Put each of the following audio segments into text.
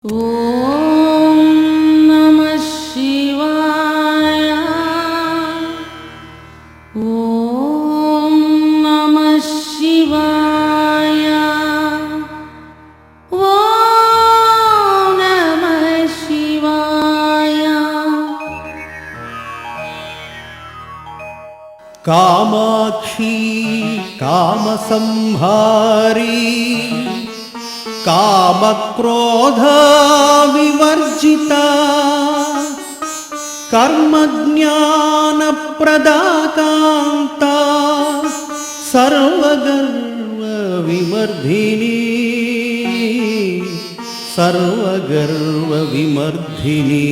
ఓం నమః శివాయ. ఓం నమః శివాయ. ఓం నమః శివాయ. కామాక్షి కామసంహారీ కామక్రోధ వివర్జితా కర్మజ్ఞాన ప్రదాకాంతా సర్వగర్వ విమర్ధిని సర్వగర్వ విమర్ధిని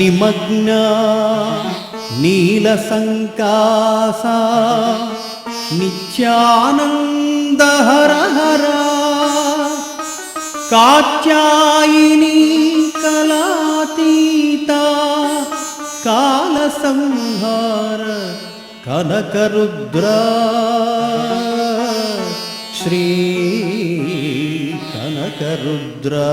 నిమగ్నా నీలసంకాసా నిత్యానందహరహరా కాత్యాయిని కళాతీతా కాలసంహార కనకరుద్రా శ్రీ కనకరుద్రా.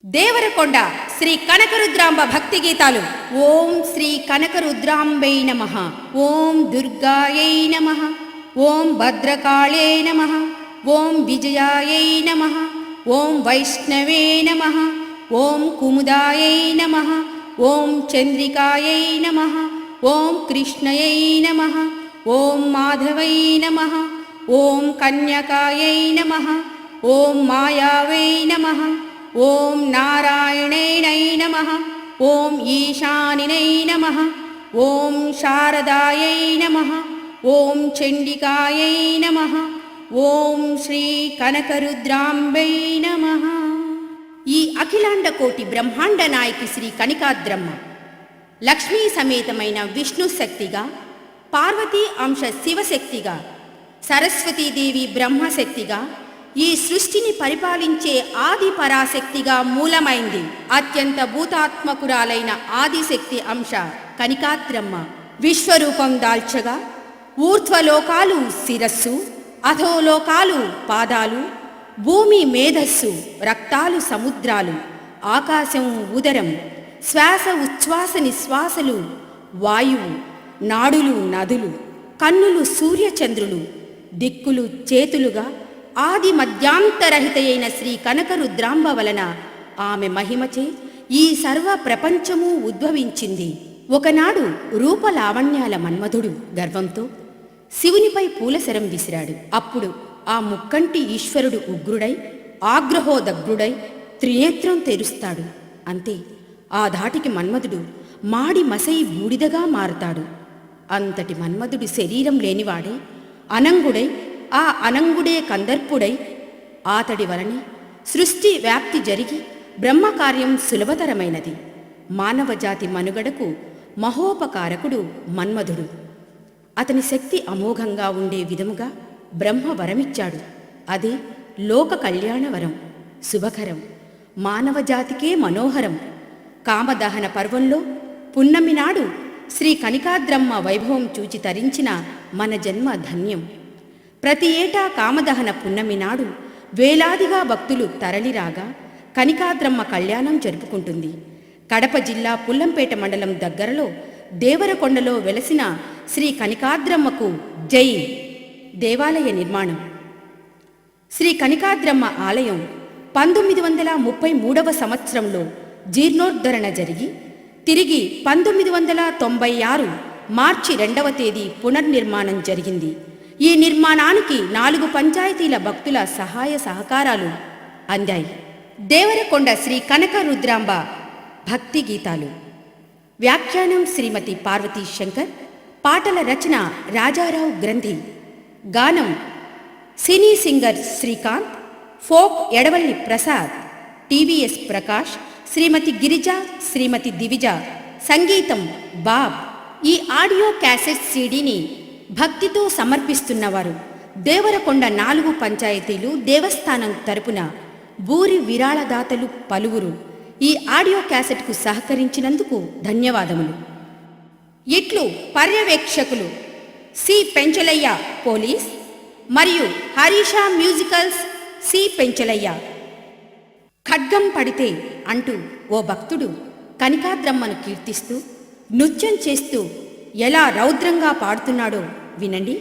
దేవరకొండ శ్రీ కనకరుద్రాంబ భక్తి గీతాలు. ఓం శ్రీ కనకరుద్రాంబై నమః. ఓం దుర్గాయై నమః. ఓం భద్రకాళే నమః. ఓం విజయాయై నమః. ఓం వైష్ణవే నమః. ఓం కుముదాయై నమః. ఓం చంద్రికాయై నమః. ఓం కృష్ణయై నమః. ఓం మాధవై నమః. ఓం కన్యకాయై నమః. ఓం మాయావై నమః. ఓం నారాయణై నమః. ఓం ఈశానినై నమః. ఓం శారదాయై నమః. ఓం చండికాయై నమః. ఓం శ్రీ కనకరుద్రాంబై నమః. ఈ అఖిలాండ కోటి బ్రహ్మాండ నాయకి శ్రీ కనికాద్రమ్మ లక్ష్మీ సమేతమైన విష్ణు శక్తిగా, పార్వతీ అంశ శివశక్తిగా, సరస్వతీదేవి బ్రహ్మశక్తిగా, ఈ సృష్టిని పరిపాలించే ఆది పరాశక్తిగా మూలమైంది. అత్యంత భూతాత్మకురాలైన ఆదిశక్తి అంశ కనికాద్రమ్మ విశ్వరూపం దాల్చగా ఊర్ధ్వలోకాలు శిరస్సు, అధోలోకాలు పాదాలు, భూమి మేధస్సు, రక్తాలు సముద్రాలు, ఆకాశం ఉదరం, శ్వాస ఉచ్ఛ్వాస నిశ్వాసలు వాయువు, నాడులు నదులు, కన్నులు సూర్యచంద్రులు, దిక్కులు చేతులుగా ఆది మధ్యాంతరహిత అయిన శ్రీ కనకరుద్రాంబ వలన ఆమె మహిమచే ఈ సర్వ ప్రపంచము ఉద్భవించింది. ఒకనాడు రూపలావణ్యాల మన్మధుడు గర్వంతో శివునిపై పూలశరం విసిరాడు. అప్పుడు ఆ ముక్కంటి ఈశ్వరుడు ఉగ్రుడై ఆగ్రహోదగ్రుడై త్రినేత్రం తెరుస్తాడు. అంతే, ఆ ధాటికి మన్మధుడు మాడి మసయి బూడిదగా మారతాడు. అంతటి మన్మధుడు శరీరం లేనివాడై అనంగుడై, ఆ అనంగుడే కందర్పుడై, ఆతడి వలనే సృష్టి వ్యాప్తి జరిగి బ్రహ్మకార్యం సులభతరమైనది. మానవజాతి మనుగడకు మహోపకారకుడు మన్మధుడు. అతని శక్తి అమోఘంగా ఉండే విధముగా బ్రహ్మ వరమిచ్చాడు. అదే లోక కళ్యాణవరం, శుభకరం, మానవజాతికే మనోహరం. కామదహన పర్వంలో పున్నమి నాడు శ్రీ కనికాద్రమ్మ వైభవం చూచి తరించిన మన జన్మ ధన్యం. ప్రతి ఏటా కామదహన పున్నమి నాడు వేలాదిగా భక్తులు తరలిరాగా కనికాద్రమ్మ కళ్యాణం జరుపుకుంటుంది. కడప జిల్లా పుల్లంపేట మండలం దగ్గరలో దేవరకొండలో వెలసిన శ్రీ కనికాద్రమ్మకు జై. దేవాలయ నిర్మాణం. శ్రీ కనికాద్రమ్మ ఆలయం 1933 సంవత్సరంలో జీర్ణోద్ధరణ జరిగి తిరిగి 1996 మార్చి 2వ తేదీ పునర్నిర్మాణం జరిగింది. ఈ నిర్మాణానికి 4 పంచాయతీల భక్తుల సహాయ సహకారాలు అందాయి. దేవరకొండ శ్రీ కనకరుద్రాంబ భక్తి గీతాలు. వ్యాఖ్యానం శ్రీమతి పార్వతీ శంకర్. పాటల రచన రాజారావు గ్రంథి. గానం cine singer Srikanth. Folk Edavalli Prasad, TVS Prakash, Srimati Girija, Srimati Divija. సంగీతం బాబ్. ఈ ఆడియో క్యాసెట్ సీడీని భక్తితో సమర్పిస్తున్నవారు దేవరకొండ 4 పంచాయతీలు దేవస్థానం తరపున భూరి విరాళదాతలు పలువురు. ఈ ఆడియో క్యాసెట్కు సహకరించినందుకు ధన్యవాదములు. ఇట్లు పర్యవేక్షకులు సి పెంచలయ్య పోలీస్, మరియు హరీష మ్యూజికల్స్ సి పెంచలయ్య. ఖడ్గం పడితే అంటూ ఓ భక్తుడు కనికాద్రమ్మను కీర్తిస్తూ నృత్యం చేస్తూ ఎలా రౌద్రంగా పాడుతున్నాడో వినండి.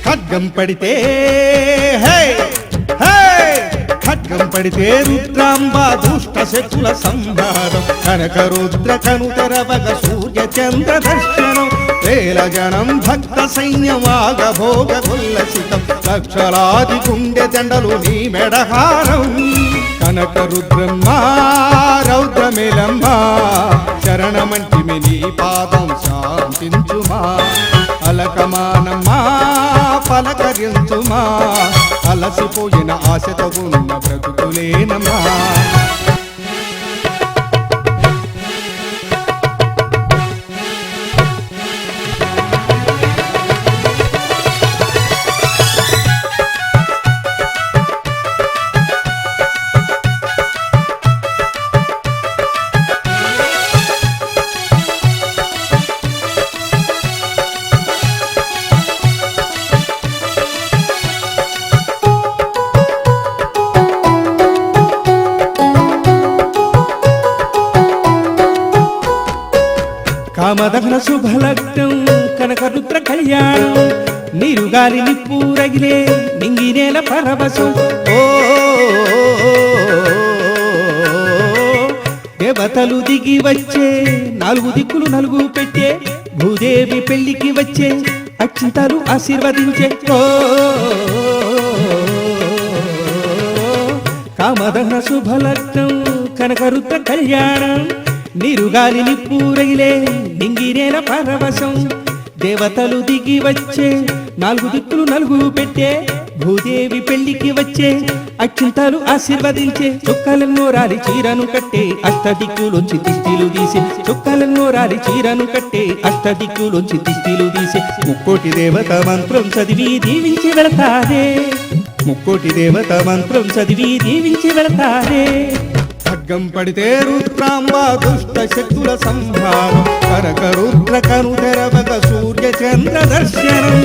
ఖడ్గం పడితే హే హే ఖడ్గం పడితే రుద్రాంబ దుష్ట శత్రుల సంహారం కనక రుద్ర కనుతరవగ సూర్య చంద్ర దర్శనం వేల జనం భక్త సైన్యమాగ భోగ ఉల్లసితం లక్షలాది గుండె దండలు నీ మెడహారం కనక రుద్రమ్మ రౌద్రమేలమ్మ శరణమంటిమి నీ పాదం శాంతించుమా అలకమానమ్మా పలకరించుమా అలసిపోయిన ఆశతో ఉన్న బ్రతుకులేనమ్మా. కామదహన శుభలగ్నం కనక రుద్ర కళ్యాణం నీరుగాలి నిప్పు రగిలే నింగినేల పరవశం ఓ దేవతలు దిగి వచ్చే నాలుగు దిక్కులు నలుగు పెట్టే భూదేవి పెళ్లికి వచ్చే అక్షింతలు ఆశీర్వదించే ఓ కామదహన శుభలగ్నం కనక రుద్ర కళ్యాణం నీరుగాలి నిప్పు రగిలే నింగినేల పరవశం దేవతలు దిగి వచ్చే నాలుగు దిక్కులు నలుగు పెట్టే భూదేవి పెళ్లికి వచ్చే అక్షింతలు ఆశీర్వదించే చొక్కాలెన్నో రాలి చీరను కట్టే అష్టదిక్కులొచ్చి దిష్టిలు తీసే చొక్కాలెన్నో రాలి చీరను కట్టే అష్టదిక్కులొచ్చి దిష్టిలు తీసే ముక్కోటి దేవత మంత్రం చదివి దీవించి వెళతారే ముక్కోటి దేవత మంత్రం చదివి దీవించి వెళతారే. ఖడ్గం పడితే రుద్రాంబ దుష్ట శక్తుల సంహారం కనక రుద్ర కనుతెరవగ సూర్య చంద్ర దర్శనం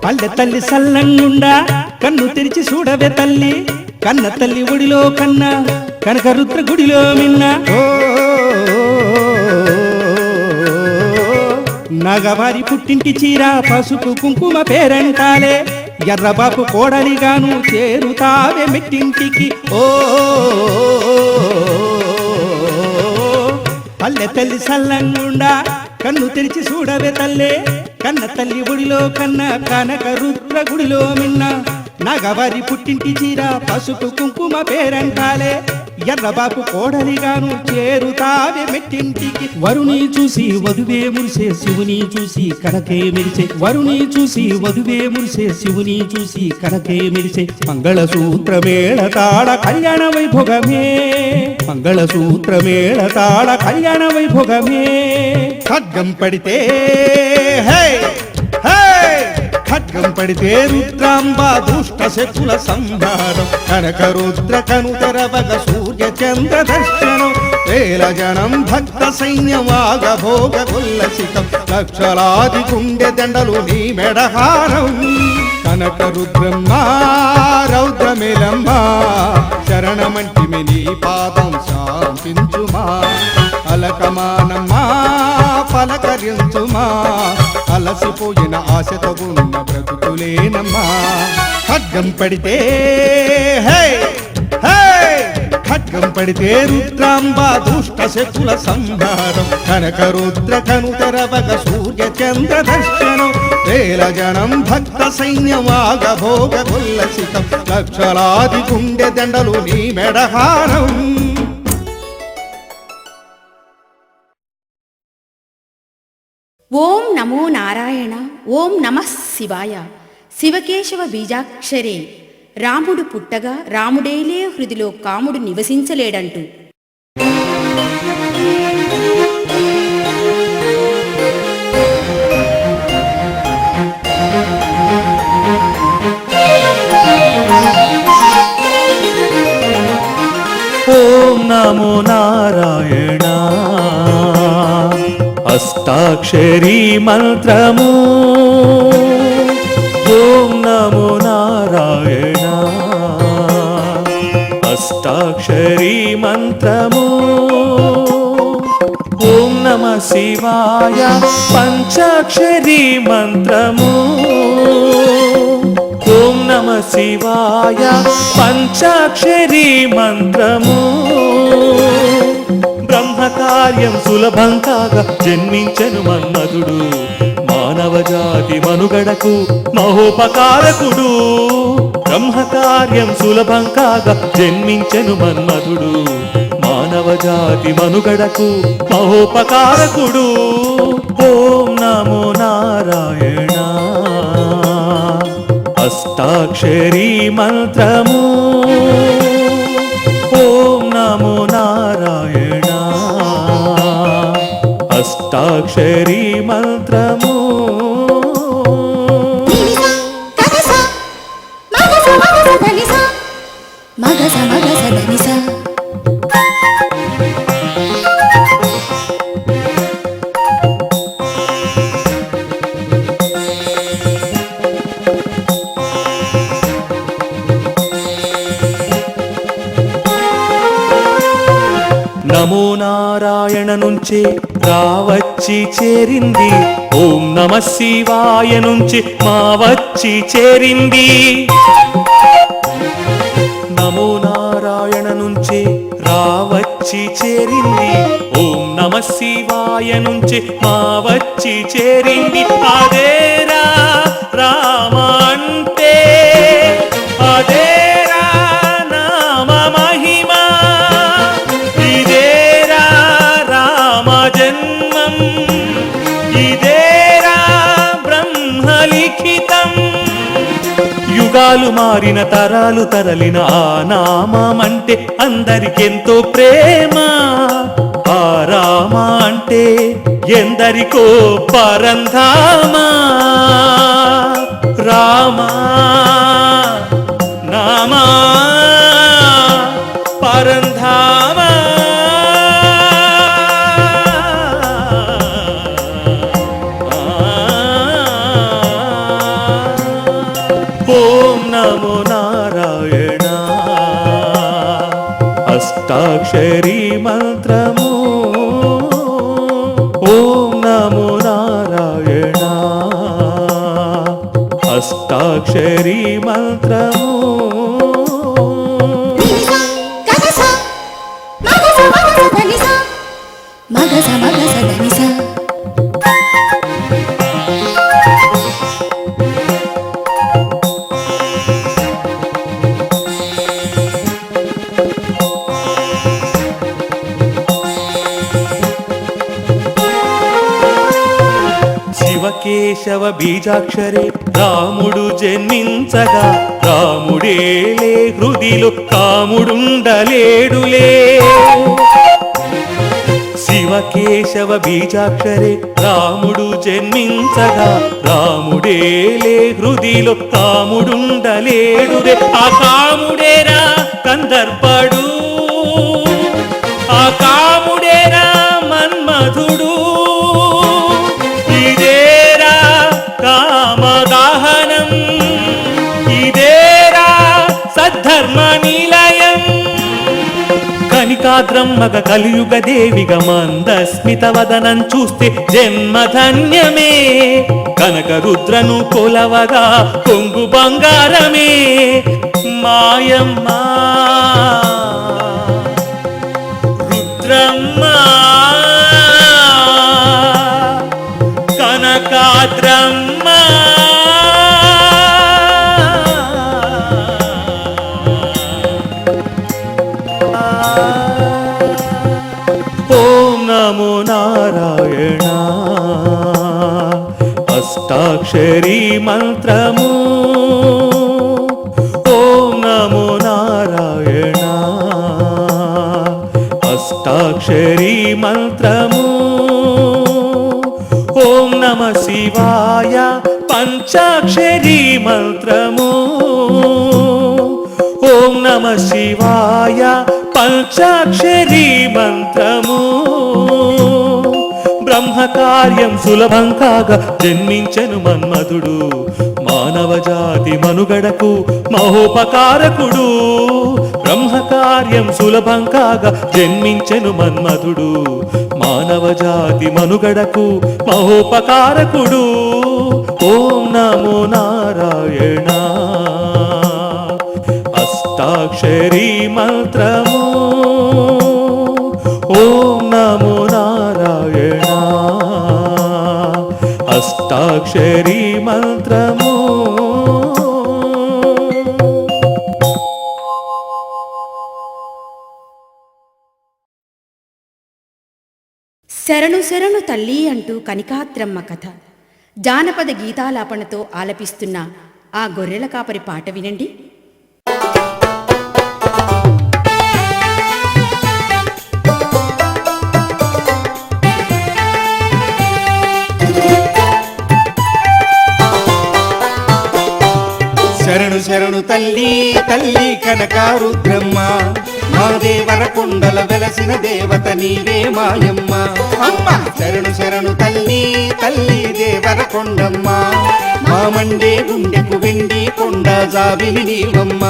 పల్లె తల్లి సల్లంగుండా కన్ను తెరిచి చూడవే తల్లి కన్న తల్లి ఒడిలో కన్నా కనక రుద్ర గుడిలో మిన్న నగవారి పుట్టింటి చీర పసుపు కుంకుమ పేరంటాలే ఎర్రబాపు కోడలిగాను చేరుతావే మెట్టింటికి ఓ పల్లె తల్లి సల్లంగుండా కన్ను తెరిచి చూడవే తల్లే కన్న తల్లి ఒడిలో కన్న కనక రుద్ర గుడిలో మిన్న నగవారి పుట్టింటి చీర పసుపు కుంకుమ పేరంటాలే ఎర్రబాపు కోడలిగాను చేరుతావే మెట్టింటికి వరుని చూసి వధువే మురిసే శివుని చూసి కనకే మెరిసే వరుని చూసి వధువే మురిసే శివుని చూసి కనకే మెరిసే మంగళసూత్రమేళ తాళ కళ్యాణ వైభోగమే మంగళసూత్రమేళ తాళ కళ్యాణ వైభోగమే. ఖడ్గం పడితే హే హే ఖడ్గం పడితే రుద్రాంబ దుష్ట శత్రుల సంహారం కనక రుద్ర కనుతెరవగ సూర్య చంద్ర దర్శనం వేల జనం భక్త సైన్యమాగ భోగ ఉల్లసితం లక్షలాది గుండె దండలు నీ మెడహారం కనక రుద్రమ్మ రౌద్రమేలమ్మ శరణమంటిమి నీ పాదం శాంతించుమా అలకమానమ్మా పలకరించుమా అలసిపోయిన ఆశతో ఉన్న బ్రతుకులేనమ్మా. ఖడ్గం పడితే హే హే ఖడ్గం పడితే రుద్రాంబ దుష్ట శకుల సంహారం కనక రుద్ర కను తెరవగ సూర్య చంద్ర దర్శనం వేల జనం భక్త సైన్యమాగ భోగ కొల్లసితం లక్షలాది గుండె దండలు నీ మెడహారం ఓం నమో నారాయణ ఓం నమః శివాయ శివకేశవ బీజాక్షరే రాముడు పుట్టగా రాముడేలే హృదిలో కాముడు నివసించలేడంటూ. ఓం నమో నారాయణ అష్టాక్షరీ మంత్రము ఓం నమో నారాయణ అష్టాక్షరీ మంత్రము ఓం నమ శివాయ పంచాక్షరీ మంత్రము ఓం నమ శివాయ పంచాక్షరీ మంత్రము బ్రహ్మకార్యం సులభం కాగా జన్మించను మన్మధుడు మానవ జాతి మనుగడకు మహోపకారకుడు బ్రహ్మకార్యం సులభం కాగా జన్మించను మన్మధుడు మానవ జాతి మనుగడకు మహోపకారకుడు ఓం నమో నారాయణ అష్టాక్షరీ మంత్రము ఓం నమో నారాయణ అష్టాక్షరీ మంత్రము మగస మగస ధనిస నమో నారాయణ నుంచి రావచ్చి చేరింది ఓం నమ శివాయ నుంచి మా వచ్చి చేరింది నమో నారాయణ నుంచి రావచ్చి చేరింది ఓం నమ శివాయ నుంచి మా వచ్చి చేరింది అదేరా రామ అంటే అదేరా నామ మహిమా ఇదేరా రామ జన్మం ఇదేరా బ్రహ్మలిఖితం యుగాలు మారిన తరాలు తరలిన ఆ నామమంటే అందరికెంతో ప్రేమ ఆ రామ అంటే ఎందరికో పరంధామా రామా నామా పరంధామా ఓం నమో నారాయణ అష్టాక్షరీ మంత్రము ఓం నమో నారాయణ అష్టాక్షరీ మంత్రము మగస మగస ధనిస శివకేశవ బీజాక్షరే రాముడు జన్మించగా రాముడేలే హృదిలో కాముడుండలేడులే శివకేశవ బీజాక్షరే రాముడు జన్మించగా రాముడేలే హృదిలో కాముడుండలేడురే ఆ కాముడేరా కందర్పడు ఆ కాముడేరా మన్మధుడు ఇదేరా కామదాహనం ఇదేరా సద్ధర్మ నిలయం కనికాద్రం మగ కలియుగ దేవిగా మందస్మిత వదనం చూస్తే జన్మధన్యమే కనక రుద్రను కొలవగా కొంగు బంగారమే మాయమ్మా కనకాద్రమ్మ కనకాద్రమ్మ ఓం నమో నారాయణ అష్టాక్షరీ మంత్రము ఓం నమో నారాయణ అష్టాక్షరీ మంత్రము ఓం నమ శివాయ పంచాక్షరీ మంత్రము ఓం నమ శివాయ పంచాక్షరీ మంత్రము బ్రహ్మకార్యం సులభం కాగా జన్మించెను మన్మధుడు మానవ జాతి మనుగడకు మహోపకారకుడు బ్రహ్మకార్యం సులభం కాగా జన్మించెను మన్మధుడు మానవ జాతి మనుగడకు మహోపకారకుడు ఓం నమో నారాయణ అష్టాక్షరీ మంత్రము ఓం నమో నారాయణ అష్టాక్షరీ మంత్రము శరణు శరణు తల్లి అంటూ కనకాద్రమ్మ కథ జానపద గీతాలాపనతో ఆలపిస్తున్న ఆ గొర్రెల కాపరి పాట వినండి. శరణు శరణు తల్లి తల్లి కనకారుద్రమ్మ మా దేవర కొండల వెలసిన దేవత నీవే మాయమ్మ అమ్మ శరణు శరణు తల్లి తల్లి దేవర కొండమ్మ మా మండే గుండెకు వెండి కొండ జాబిలి నీవమ్మ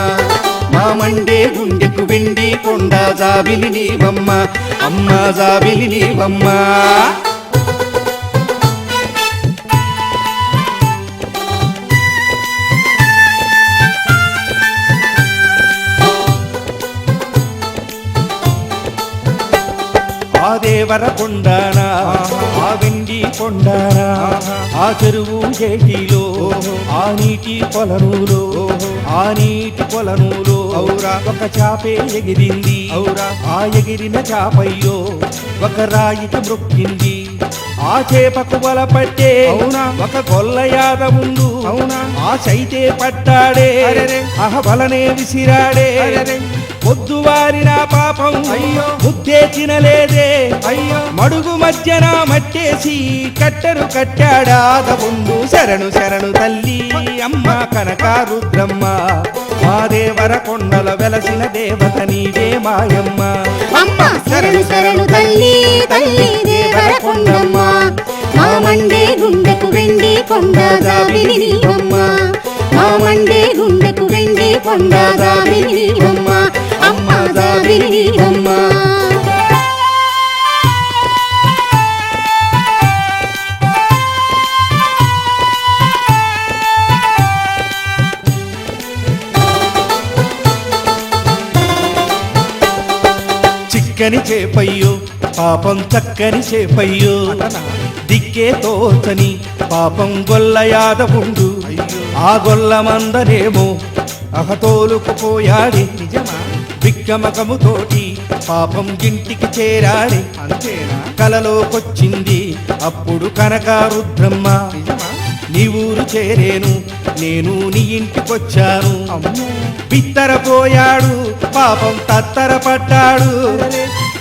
మా మండే గుండెకు వెండి కొండ జాబిలి నీవమ్మ అమ్మ జాబిలి నీవమ్మ ఆ దేవర కొండానా ఆ వెండి కొండానా ఆ చెరువు జేటిలో ఆ నీటి కొలనులో ఆ నీటి కొలనులో ఔరా ఒక చాపే ఎగిరింది ఔరా ఆ ఎగిరిన చాపయ్యో ఒక రాయికి మృక్కింది ఆ చేపకు వల పట్టే అవునా ఒక గొల్ల యాదవుండు అవునా ఆ చైతే పట్టాడే అహ వలనే విసిరాడే పొద్దువారిన పాపం అయ్యో బుద్ధే తినలేదే అయ్యో మడుగు మధ్యన మట్టేసి కట్టెను కట్టాడాదవుండు శరణు శరణు తల్లి అమ్మ కనకారుద్రమ్మ మా దేవర కొండల వెలసిన దేవత నీవే మాయమ్మ అమ్మ శరణు శరణు తల్లి తల్లి దేవర కొండమ్మ మా మండే గుండెకు వెండి కొండ జాబిలి నీవమ్మ మా మండే గుండెకు వెండి కొండ జాబిలి నీవమ్మ అమ్మ జాబిలి నీవమ్మ చిక్కని చేపయ్యో పాపం చక్కని చేపయ్యో దిక్కే తోచని పాపం గొల్ల యాదవుండు ఆ గొల్ల మందనేమో అహతోలుకుపోయాడే నిజమా విగ్గమకముతోటి పాపం ఇంటికి చేరాడే అంతేనా కలలోకొచ్చింది అప్పుడు కనకారుద్రమ్మ నీ ఊరు చేరేను నేను నీ ఇంటికొచ్చాను బిత్తరపోయాడు పాపం తత్తర పట్టాడు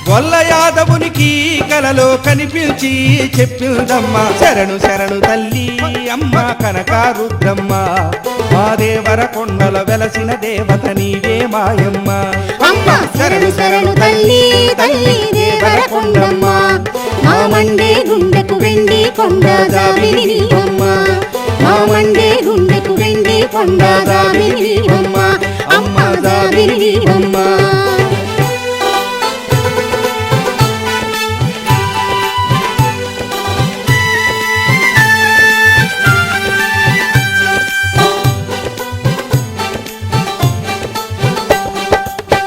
గొల్ల యాదవునికి కలలో కనిపించి చెప్పిందమ్మ శరణు శరణు తల్లి అమ్మ కనకారుద్రమ్మ మా దేవర కొండల వెలసిన దేవత నీవే మాయమ్మ అమ్మ శరణు శరణు తల్లి తల్లి దేవర కొండమ్మ మా మండే గుండెకు వెండి కొండ జాబిలి నీవమ్మ మా మండే గుండెకు వెండి కొండ జాబిలి నీవమ్మ అమ్మ జాబిలి నీవమ్మ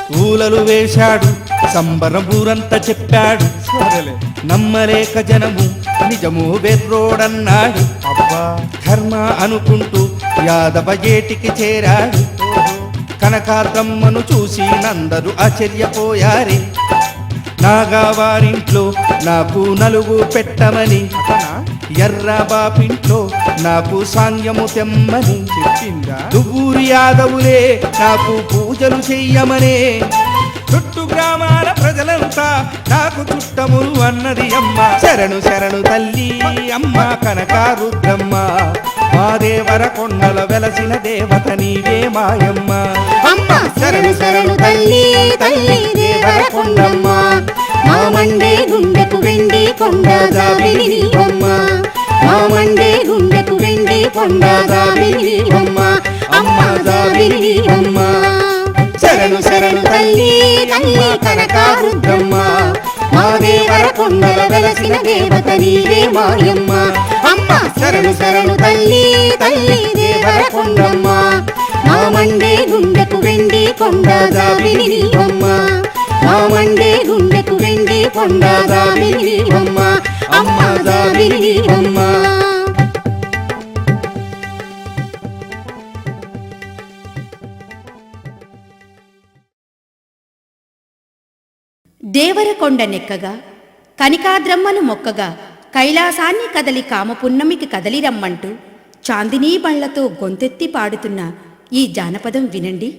పూలలు వేశాడు సంబరం ఊరంతా చెప్పాడు. నమ్మలేక జనము నిజము వెర్రోడన్నాడు. అబ్బా కర్మ అనుకుంటూ యాదవ ఏటికి చేరాడు. కనకాద్రమ్మను చూసి నందరు ఆశ్చర్యపోయారే. నాగావారింట్లో నాకు నలుగు పెట్టమని, ఎర్ర బాపింట్లో నాకు సాంగ్యము తెమ్మని చెప్పిందా. దువ్వూరి యాదవులే నాకు పూజలు చెయ్యమనే. చుట్టు గ్రామాల ప్రజలంతా నాకు చుట్టములు అన్నది అమ్మ. శరణు శరణు తల్లి అమ్మ కనకారుద్రమ్మ. మా దేవర కొండల వెలసిన దేవత నీవే మాయమ్మ. అమ్మ శరణు శరణు తల్లి తల్లి దేవర కొండమ్మ. మా మండే గుండెకు వెండి కొండ జాబిలి నీవమ్మ. మా మండే గుండెకు వెండి కొండ జాబిలి నీవమ్మ. అమ్మ జాబిలి నీవమ్మ. శరణు శరణు తల్లి తల్లి కనకారుద్రమ్మ. మా దేవర కొండల వెలసిన దేవత నీవే మాయమ్మ. అమ్మ శరణు శరణు తల్లి తల్లి దేవర కొండమ్మ. మా మండే గుండెకు వెండి కొండ జాబిలి నీవమ్మ. మా మండే గుండెకు వెండి కొండ జాబిలి నీవమ్మ. అమ్మ జాబిలి నీవమ్మ. దేవరకొండ నెక్కగా కనికాద్రమ్మను మొక్కగా కైలాసాన్ని కదలి కామపున్నమికి కదలి రమ్మంటూ చాందినీ బండ్లతో గొంతెత్తి పాడుతున్న ఈ జానపదం వినండి.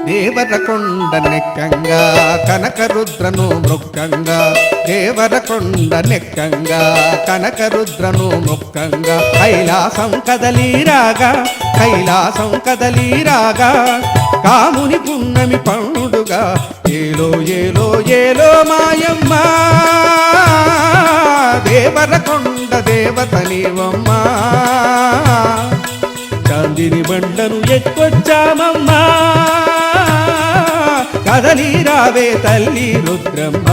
దేవరకొండ నెక్కంగా కనకరుద్రను మృక్కంగా. దేవరకొండ నెక్కంగా కనకరుద్రను మృక్కంగా. కైలాసం కదలీరాగా కైలాసం కదలీరాగా. కాముని పున్నమి పండుగా ఏలో ఏలో ఏలో మాయమ్మ. దేవరకొండ దేవత నీవమ్మ. చాందిని బండ్లను ఎక్కొచ్చామమ్మా. కదలి రావే తల్లి రుద్రమ్మ.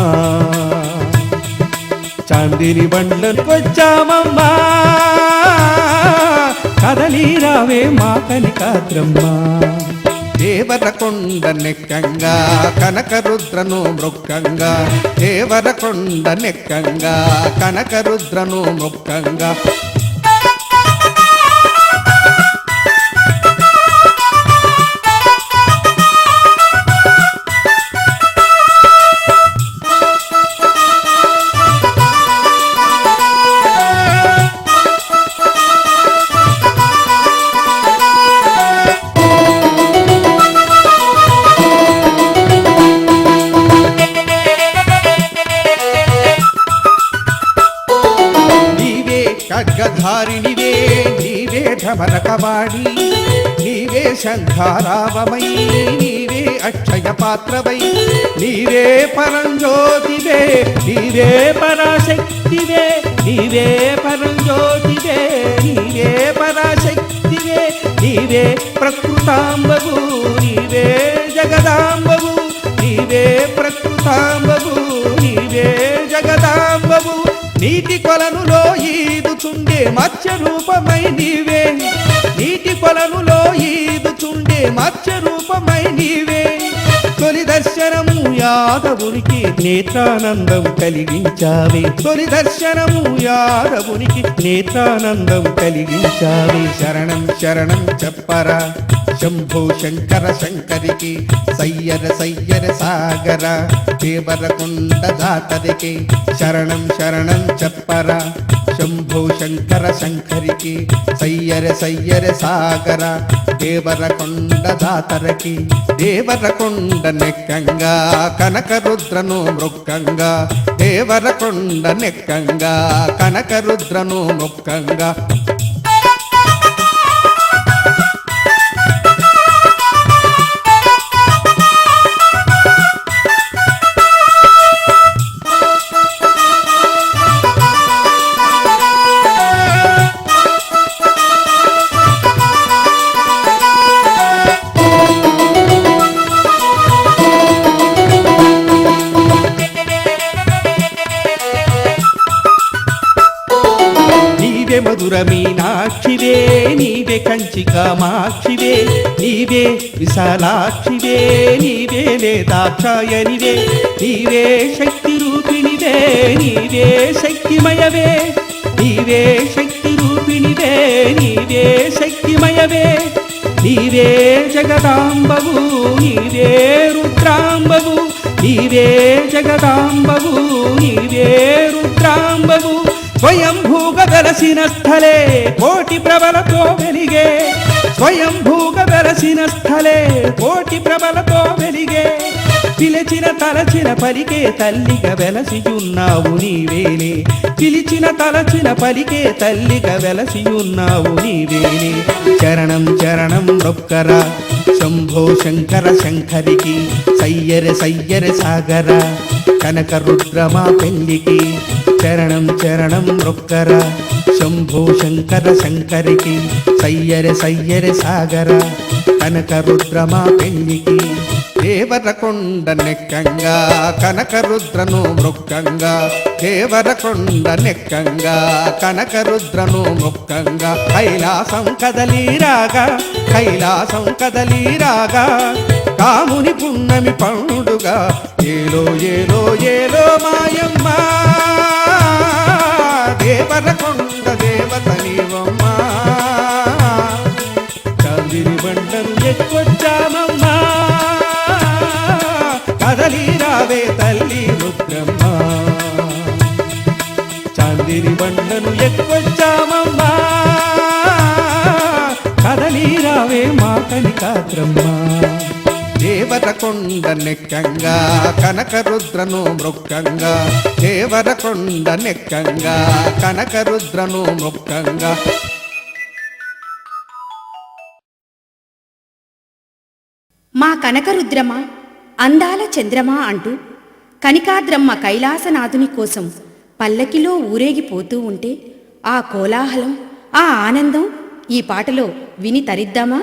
చాందిని బండ్లను వచ్చామమ్మా. కదలి రావే మా కనికాద్రమ్మ. దేవరకొండ నెక్కంగా కనకరుద్రను మృక్కంగా. దేవరకొండ నెక్కంగా కనకరుద్రను మృక్కంగా. ఖడ్గధారిణివే నీవే ఢమరకవాణి. నీవే శంఖారావమై నీవే అక్షయ పాత్రవై. నీవే పరంజ్యోతివే నీవే పరాశక్తివే. నీవే పరంజ్యోతివే నీవే పరాశక్తివే. నీవే ప్రకృతాంబవు నీవే జగదాంబవు. నీవే ప్రకృతాంబవు నీవే జగదాంబవు. నీటి కొలనులో ఈదుచుండే మత్స్య రూపమై నీవే. నీటి కొలనులో ఈదుచుండే మత్స్య రూపమై నీవే. తొలి దర్శనము యాదవునికి నేత్రానందం కలిగించావే. తొలి దర్శనము యాదవునికి నేత్రానందం కలిగించావే. శరణం శరణం చెప్పరా శంభో శంకర శంకరికి. సయ్యర సయ్యర సాగర దేవరకొండ దాతరికి. శరణం శరణం చెప్పరా శంభో శంకర శంకరికి. సయ్యర సయ్యర సాగర దేవరకొండ దాతరకి. దేవరకొండ నెక్కంగా కనకరుద్రను మృక్కంగా. దేవరకొండ నెక్కంగా కనకరుద్రను మృక్కంగా. మధుర మీనాక్షివే నీవే కంచి కామాక్షివే నీవే విశాలాక్షివే నీవే దాక్షాయనివే నీవే శక్తి రూపిణివే నీవే శక్తిమయవే నీవే శక్తి రూపిణివే నీవే శక్తిమయవే నీవే జగదాంబవు నీవే రుద్రాంబవు నీవే జగదాంబవు నీవే రుద్రాంబవు స్వయంభూగ వెలసిన స్థలే కోటి ప్రబలతో వెలిగే స్వయంభూగ వెలసిన స్థలే కోటి ప్రబలతో వెలిగే పిలిచిన తలచిన పలికే తల్లిగా వెలసియున్నావు నీవేనే పిలిచిన తలచిన పలికే తల్లిగా వెలసియున్నావు నీవేనే చరణం చరణం రొక్కర శంభో శంకర శంకరికి సయ్యర సయ్యర సాగర కనక రుద్రమా పెళ్లికి చరణం చరణం రొక్కర శంభో శంకర శంకరికి సయ్యర సయ్యర సాగర కనక రుద్రమా పెళ్లికి దేవరకొండ నెక్కంగా కనక రుద్రను మృక్కంగా దేవరకొండ నెక్కంగా కనక రుద్రను మృక్కంగా కైలాసం కదలీరాగా కైలాసం కదలీరాగా కాముని పున్నమి పండుగ ఏలో ఏలో ఏలో మాయమ్మ దేవరకొండ దేవత నీవమ్మా చాందిని బండను ఎక్కొచ్చామమ్మా కదలీరావే తల్లి రుద్రమ్మ చాందిని బండను ఎక్కొచ్చామమ్మా కదలీరావే మా కనికాద్రమ్మ దేవరకొండ నెక్కంగా కనక రుద్రను మృక్కంగా దేవరకొండ నెక్కంగా కనక రుద్రను మృక్కంగా మా కనకరుద్రమ అందాల చంద్రమా అంటూ కనికాద్రమ్మ కైలాసనాథుని కోసం పల్లకిలో ఊరేగిపోతూ ఉంటే ఆ కోలాహలం ఆ ఆనందం ఈ పాటలో విని తరిద్దామా?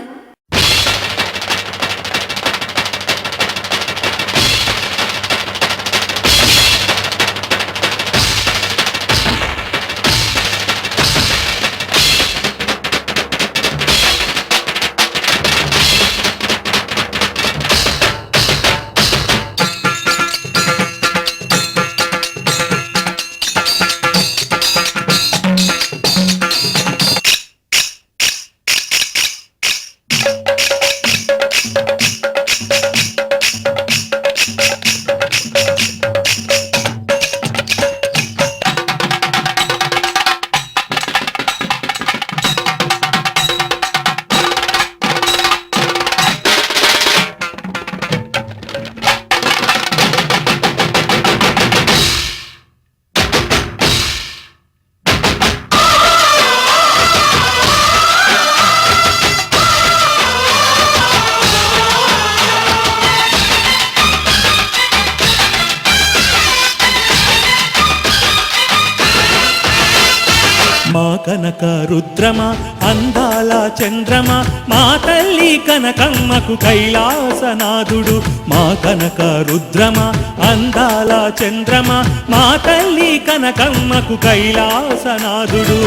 మా కనక రుద్రమా అందాల చంద్రమా మా తల్లి కనకమ్మకు కైలాసనాథుడు మా కనక రుద్రమా అందాల చంద్రమా మా తల్లి కనకమ్మకు కైలాసనాథుడు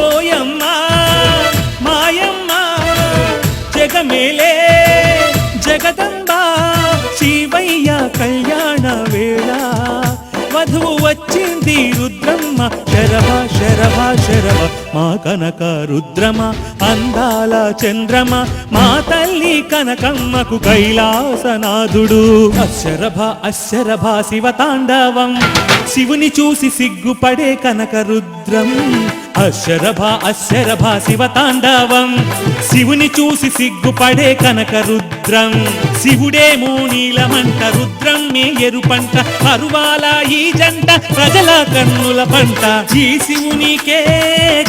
ఓయమ్మ మాయమ్మ జగమేలే జగదంబ శివయ్య కళ్యాణ వేళ వధువు వచ్చింది రుద్రమ్మ శరభ శరభ శరభ మా కనక రుద్రమ అందాల చంద్రమ మా తల్లి కనకమ్మకు కైలాసనాథుడు అశరభ అశరభ శివ తాండవం శివుని చూసి సిగ్గుపడే కనక రుద్రం అశరభ అశరభ శివ తాండవం శివుని చూసి సిగ్గుపడే కనక రుద్రం శివుడేమో నీలమంట రుద్రం మే ఎరుపంట పరువాల ఈ జంట ప్రజల కన్నుల పంట ఈ శివునికే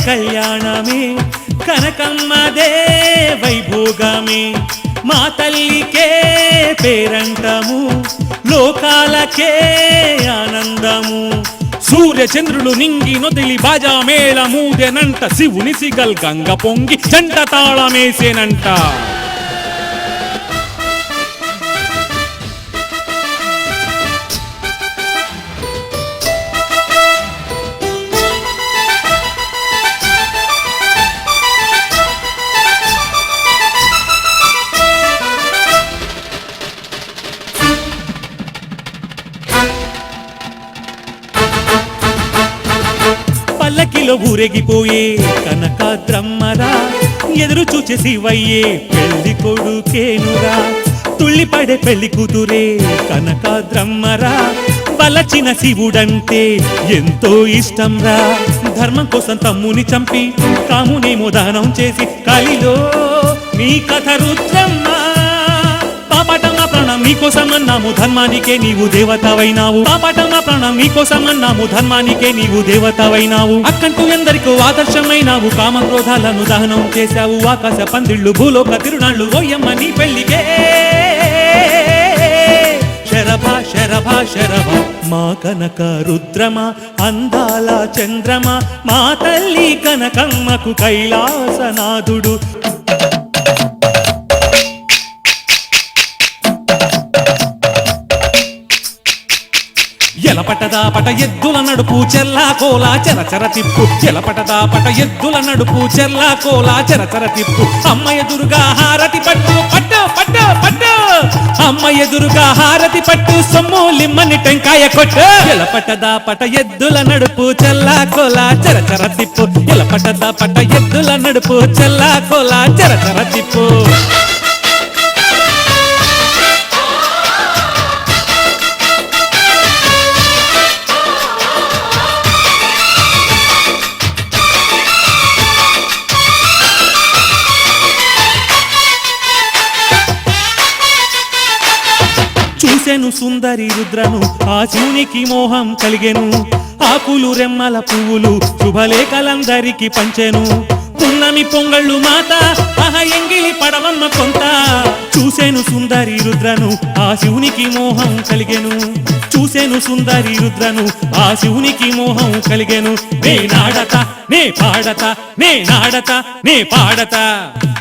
కళ్యాణమే కనకమ్మదే వైభోగమే మా తల్లికే పేరంటము లోకాలకే ఆనందము సూర్య చంద్రులు నింగి నొదిలి బాజా మేళ మూదెనంట శివుని సిగల్ గంగ పొంగి జంట తాళమేసేనంట ఊయల్లో ఊరేగిపోయే కనకాద్రమ్మరా ఎదురు చూచే శివయ్యే పెళ్లి కొడుకేనురా తుళ్ళిపడే పెళ్లి కూతురే కనకాద్రమ్మరా వలచిన శివుడంటే ఎంతో ఇష్టంరా ధర్మం కోసం తమ్ముని చంపి కామునేమో దానం చేసి కలిలో నీ కథ రుద్రమ్మ పాపటమ్మ ప్రాణం నీకోసమన్నాము ధర్మానికే నీవు దేవతవైనావు పాపటమ్మ ప్రాణం నీకోసమన్నాము ధర్మానికే నీవు దేవతవైనావు అక్కంటూ ఎందరికో ఆదర్శమైనావు కామక్రోధాలను దహనం చేశావు ఆకాశ పందిళ్ళు భూలోక తిరునాళ్ళు ఓయమ్మ నీ పెళ్లికే శరభ శరభ శరభ మా కనక రుద్రమ అందాల చంద్రమ మా తల్లి కనకమ్మకు కైలాసనాథుడు ఎలపటదా పట ఎద్దుల నడుపు చెల్లా కోలా చెరచర తిప్పు ఎలపటదా పట ఎద్దుల నడుపు చెల్లా కోలా చెరచర తిప్పు అమ్మ ఎదురుగా హారతి పట్టు పట్టు పట్టు పట్టు అమ్మ ఎదురుగా హారతి పట్టు సొమ్ము లిమ్మని టెంకాయ కొట్టు ఎలపటదా పట ఎద్దుల నడుపు చెల్లా కోలా చెరచర తిప్పు ఎలపటదా పట ఎద్దుల నడుపు చెల్లా కోలా చెరచర తిప్పు చూసెను సుందరి రుద్రను ఆ శివునికి మోహం కలిగెను ఆకులు రెమ్మల పువ్వులు శుభలేఖలందరికి పంచెను పున్నమి పొంగళ్ళు మాత ఆహ ఎంగిలి పడవమ్మ కొంత చూసెను సుందరి రుద్రను ఆ శివునికి మోహం కలిగెను చూసెను సుందరి రుద్రను ఆ శివునికి మోహం కలిగెను నే నాడత నే పాడత నే నాడత నే పాడత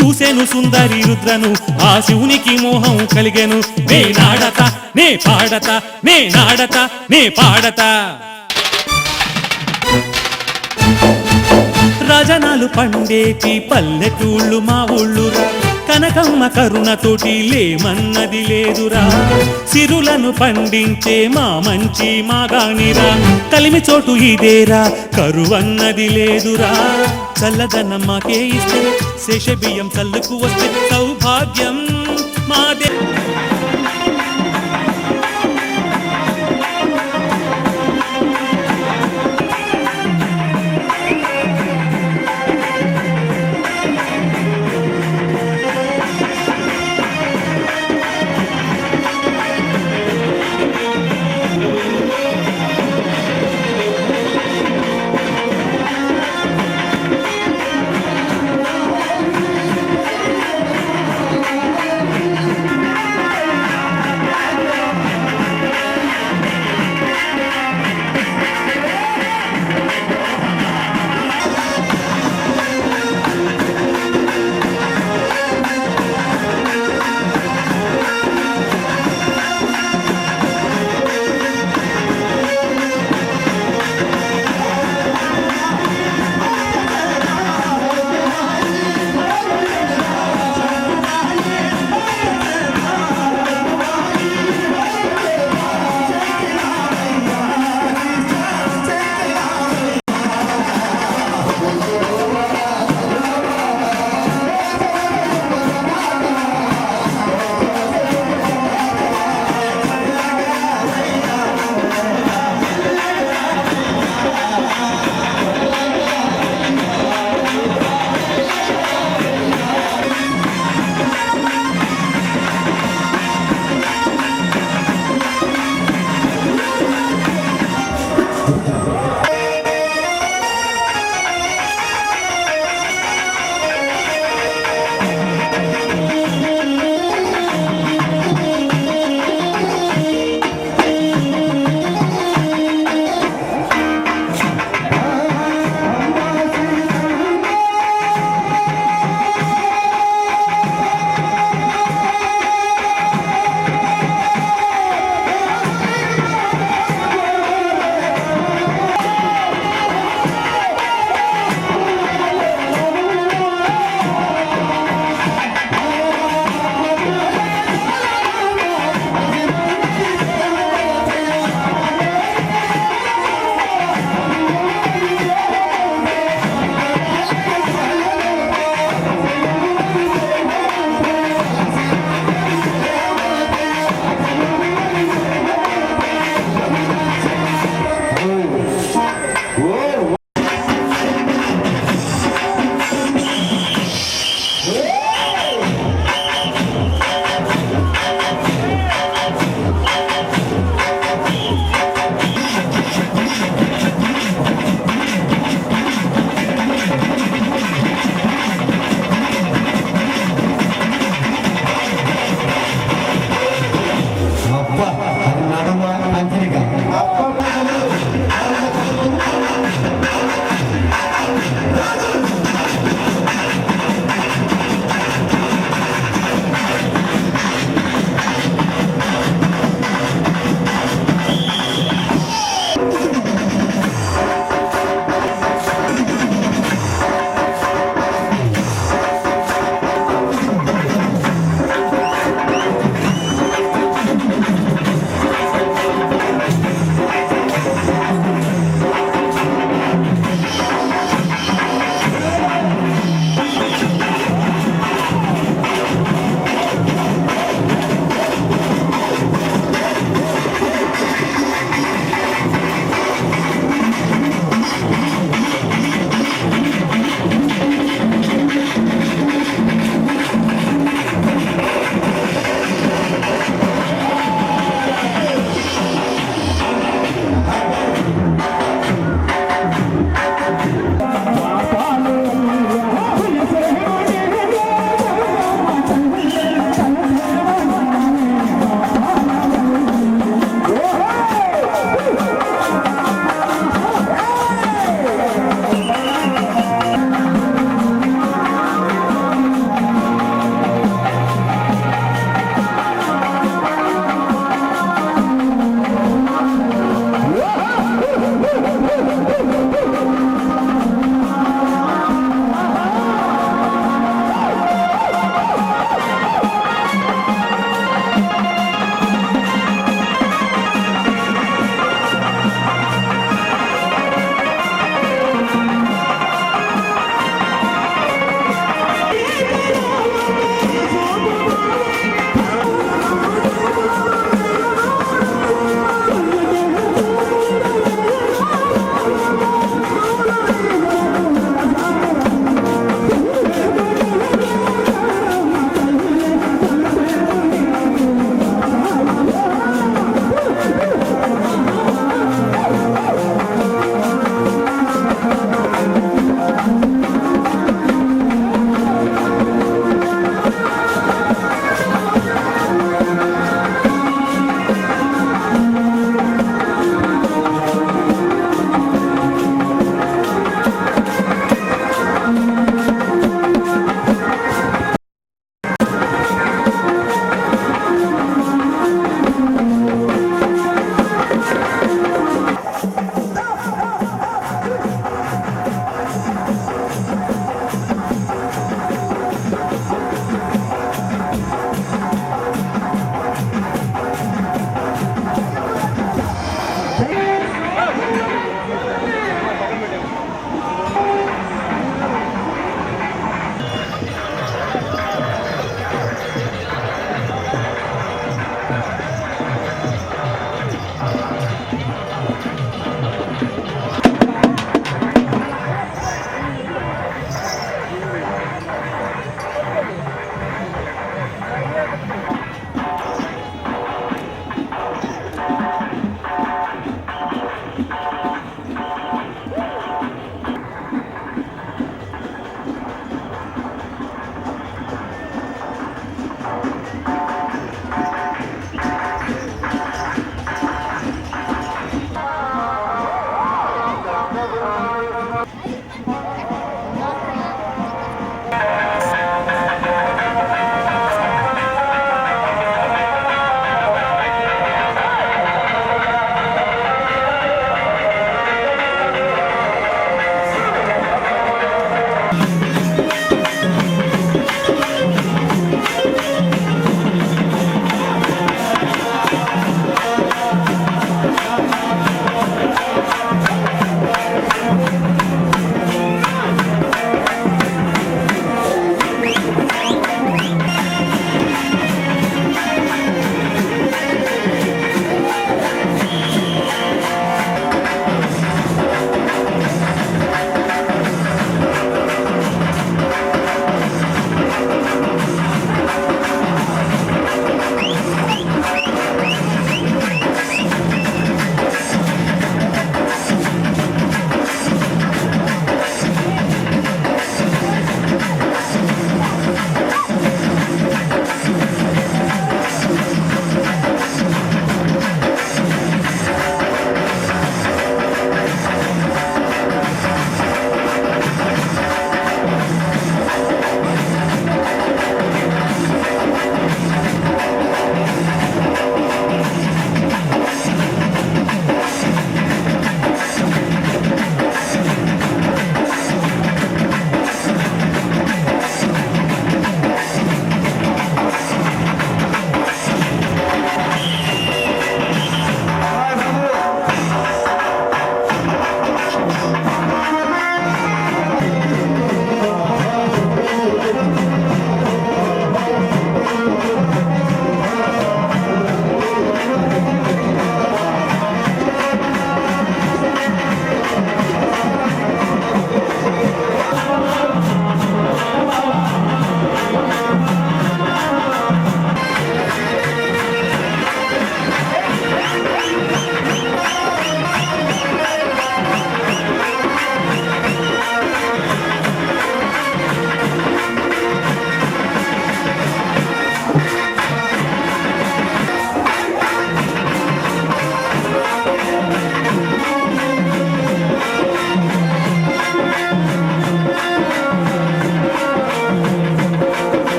చూసెను సుందరి రుద్రను ఆ శివునికి మోహం కలిగెను నే నాడత నే పాడత నే నాడత నే పాడత రజనాలు పండేటి పల్లెటూళ్ళు మా ఊళ్ళురా కనకమ్మ కరుణతోటి లేమన్నది లేదురా సిరులను పండించే మా మంచి మాగానిరా కలిమి చోటు ఇదేరా కరువన్నది లేదురా చల్లదనమ్మకే ఇస్తే శేష బియ్యం చల్లుకు వస్తే సౌభాగ్యం మాదే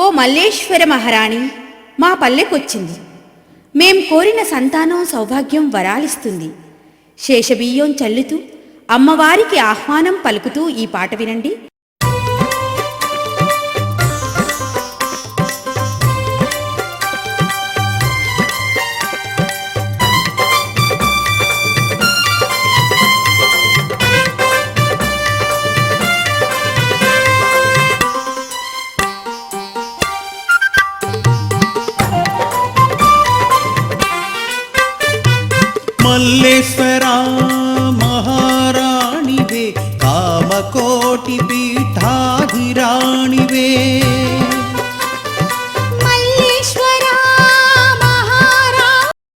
ఓ మల్లేశ్వర మహారాణి మా పల్లెకొచ్చింది. మేం కోరిన సంతానం సౌభాగ్యం వరాలిస్తుంది. శేషబియ్యం చల్లుతూ అమ్మవారికి ఆహ్వానం పలుకుతూ ఈ పాట వినండి. మల్లేశ్వరా మహారాణివే, కామకోటి పీఠాధిరాణివే,